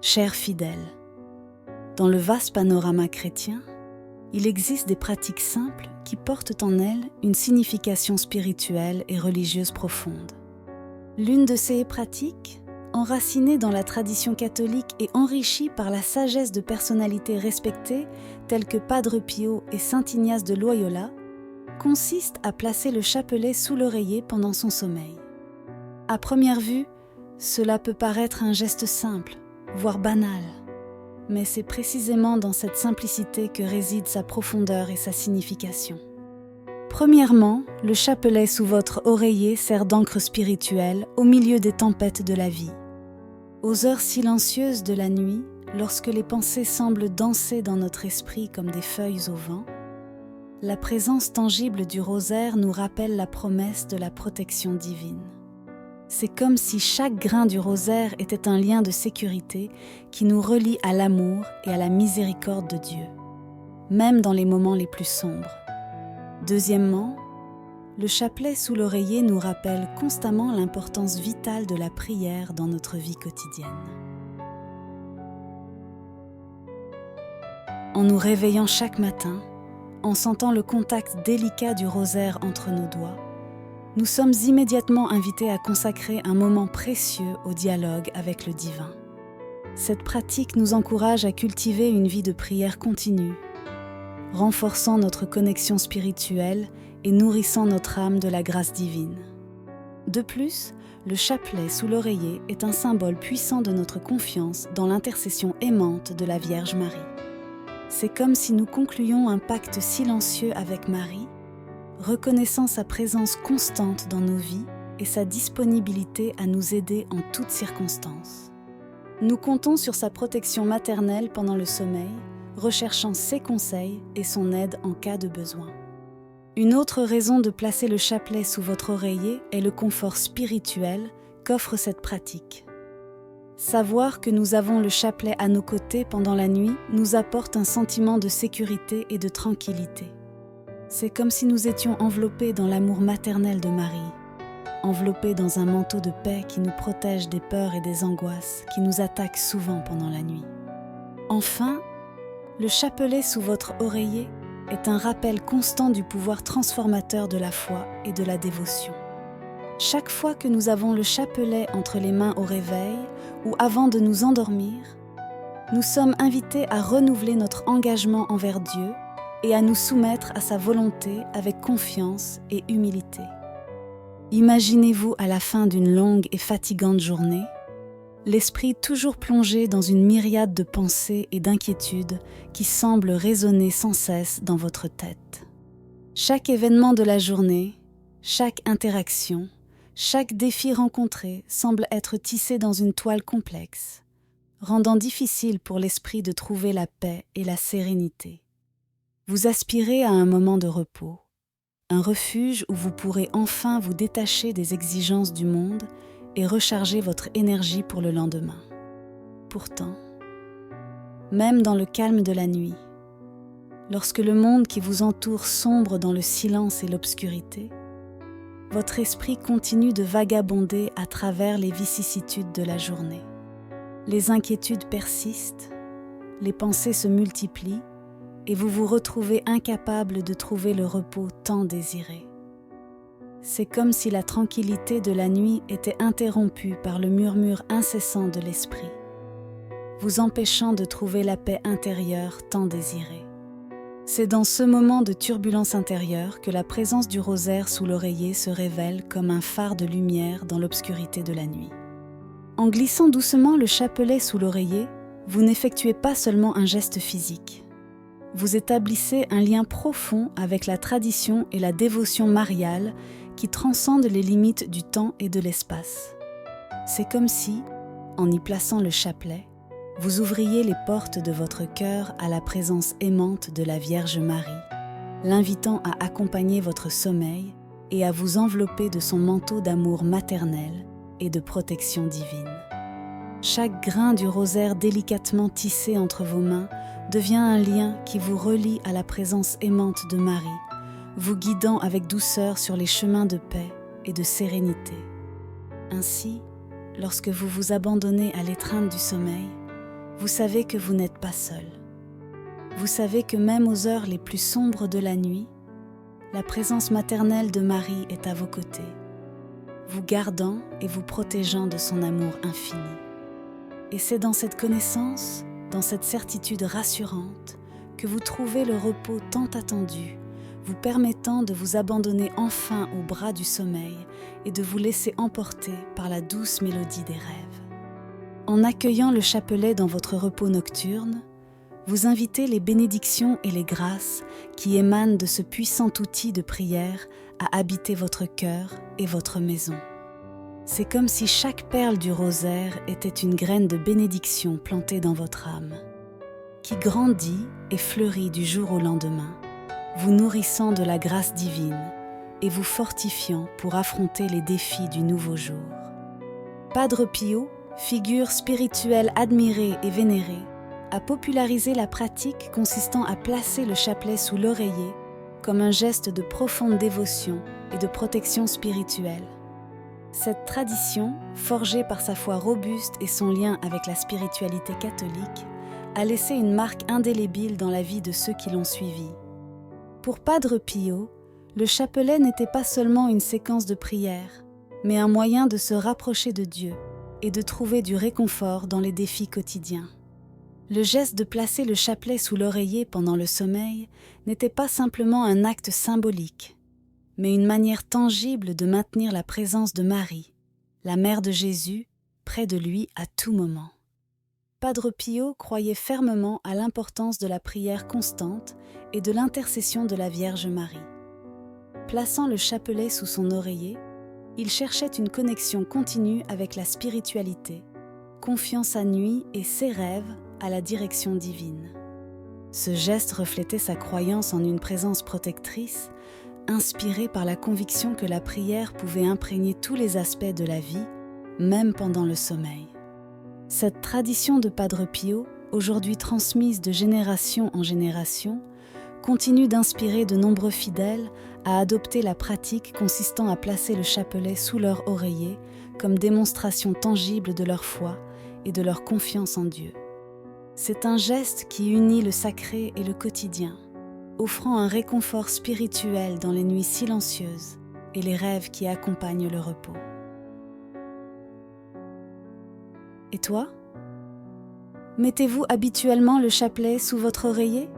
Chers fidèles, dans le vaste panorama chrétien, il existe des pratiques simples qui portent en elles une signification spirituelle et religieuse profonde. L'une de ces pratiques, enracinée dans la tradition catholique et enrichie par la sagesse de personnalités respectées telles que Padre Pio et Saint Ignace de Loyola, consiste à placer le chapelet sous l'oreiller pendant son sommeil. À première vue, cela peut paraître un geste simple, voire banal, mais c'est précisément dans cette simplicité que réside sa profondeur et sa signification. Premièrement, le chapelet sous votre oreiller sert d'ancre spirituelle au milieu des tempêtes de la vie. Aux heures silencieuses de la nuit, lorsque les pensées semblent danser dans notre esprit comme des feuilles au vent, la présence tangible du rosaire nous rappelle la promesse de la protection divine. C'est comme si chaque grain du rosaire était un lien de sécurité qui nous relie à l'amour et à la miséricorde de Dieu, même dans les moments les plus sombres. Deuxièmement, le chapelet sous l'oreiller nous rappelle constamment l'importance vitale de la prière dans notre vie quotidienne. En nous réveillant chaque matin, en sentant le contact délicat du rosaire entre nos doigts, nous sommes immédiatement invités à consacrer un moment précieux au dialogue avec le divin. Cette pratique nous encourage à cultiver une vie de prière continue, renforçant notre connexion spirituelle et nourrissant notre âme de la grâce divine. De plus, le chapelet sous l'oreiller est un symbole puissant de notre confiance dans l'intercession aimante de la Vierge Marie. C'est comme si nous concluions un pacte silencieux avec Marie, reconnaissant sa présence constante dans nos vies et sa disponibilité à nous aider en toutes circonstances. Nous comptons sur sa protection maternelle pendant le sommeil, recherchant ses conseils et son aide en cas de besoin. Une autre raison de placer le chapelet sous votre oreiller est le confort spirituel qu'offre cette pratique. Savoir que nous avons le chapelet à nos côtés pendant la nuit nous apporte un sentiment de sécurité et de tranquillité. C'est comme si nous étions enveloppés dans l'amour maternel de Marie, enveloppés dans un manteau de paix qui nous protège des peurs et des angoisses qui nous attaquent souvent pendant la nuit. Enfin, le chapelet sous votre oreiller est un rappel constant du pouvoir transformateur de la foi et de la dévotion. Chaque fois que nous avons le chapelet entre les mains au réveil ou avant de nous endormir, nous sommes invités à renouveler notre engagement envers Dieu et à nous soumettre à sa volonté avec confiance et humilité. Imaginez-vous à la fin d'une longue et fatigante journée, l'esprit toujours plongé dans une myriade de pensées et d'inquiétudes qui semblent résonner sans cesse dans votre tête. Chaque événement de la journée, chaque interaction, chaque défi rencontré semble être tissé dans une toile complexe, rendant difficile pour l'esprit de trouver la paix et la sérénité. Vous aspirez à un moment de repos, un refuge où vous pourrez enfin vous détacher des exigences du monde et recharger votre énergie pour le lendemain. Pourtant, même dans le calme de la nuit, lorsque le monde qui vous entoure sombre dans le silence et l'obscurité, votre esprit continue de vagabonder à travers les vicissitudes de la journée. Les inquiétudes persistent, les pensées se multiplient, et vous vous retrouvez incapable de trouver le repos tant désiré. C'est comme si la tranquillité de la nuit était interrompue par le murmure incessant de l'esprit, vous empêchant de trouver la paix intérieure tant désirée. C'est dans ce moment de turbulence intérieure que la présence du rosaire sous l'oreiller se révèle comme un phare de lumière dans l'obscurité de la nuit. En glissant doucement le chapelet sous l'oreiller, vous n'effectuez pas seulement un geste physique. Vous établissez un lien profond avec la tradition et la dévotion mariale qui transcendent les limites du temps et de l'espace. C'est comme si, en y plaçant le chapelet, vous ouvriez les portes de votre cœur à la présence aimante de la Vierge Marie, l'invitant à accompagner votre sommeil et à vous envelopper de son manteau d'amour maternel et de protection divine. Chaque grain du rosaire délicatement tissé entre vos mains devient un lien qui vous relie à la présence aimante de Marie, vous guidant avec douceur sur les chemins de paix et de sérénité. Ainsi, lorsque vous vous abandonnez à l'étreinte du sommeil, Vous savez que vous n'êtes pas seul. Vous savez que même aux heures les plus sombres de la nuit, la présence maternelle de Marie est à vos côtés, vous gardant et vous protégeant de son amour infini. Et c'est dans cette connaissance, dans cette certitude rassurante, que vous trouvez le repos tant attendu, vous permettant de vous abandonner enfin aux bras du sommeil et de vous laisser emporter par la douce mélodie des rêves. En accueillant le chapelet dans votre repos nocturne, vous invitez les bénédictions et les grâces qui émanent de ce puissant outil de prière à habiter votre cœur et votre maison. C'est comme si chaque perle du rosaire était une graine de bénédiction plantée dans votre âme, qui grandit et fleurit du jour au lendemain, vous nourrissant de la grâce divine et vous fortifiant pour affronter les défis du nouveau jour. Padre Pio, figure spirituelle admirée et vénérée, a popularisé la pratique consistant à placer le chapelet sous l'oreiller comme un geste de profonde dévotion et de protection spirituelle. Cette tradition, forgée par sa foi robuste et son lien avec la spiritualité catholique, a laissé une marque indélébile dans la vie de ceux qui l'ont suivi. Pour Padre Pio, le chapelet n'était pas seulement une séquence de prières, mais un moyen de se rapprocher de Dieu et de trouver du réconfort dans les défis quotidiens. Le geste de placer le chapelet sous l'oreiller pendant le sommeil n'était pas simplement un acte symbolique, mais une manière tangible de maintenir la présence de Marie, la mère de Jésus, près de lui à tout moment. Padre Pio croyait fermement à l'importance de la prière constante et de l'intercession de la Vierge Marie. Plaçant le chapelet sous son oreiller, il cherchait une connexion continue avec la spiritualité, confiant sa nuit et ses rêves à la direction divine. Ce geste reflétait sa croyance en une présence protectrice, inspirée par la conviction que la prière pouvait imprégner tous les aspects de la vie, même pendant le sommeil. Cette tradition de Padre Pio, aujourd'hui transmise de génération en génération, continue d'inspirer de nombreux fidèles à adopter la pratique consistant à placer le chapelet sous leur oreiller comme démonstration tangible de leur foi et de leur confiance en Dieu. C'est un geste qui unit le sacré et le quotidien, offrant un réconfort spirituel dans les nuits silencieuses et les rêves qui accompagnent le repos. Et toi ? Mettez-vous habituellement le chapelet sous votre oreiller ?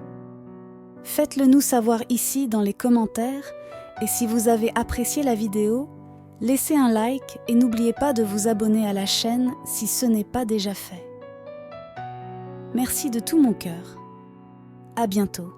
Faites-le nous savoir ici dans les commentaires et si vous avez apprécié la vidéo, laissez un like et n'oubliez pas de vous abonner à la chaîne si ce n'est pas déjà fait. Merci de tout mon cœur. À bientôt.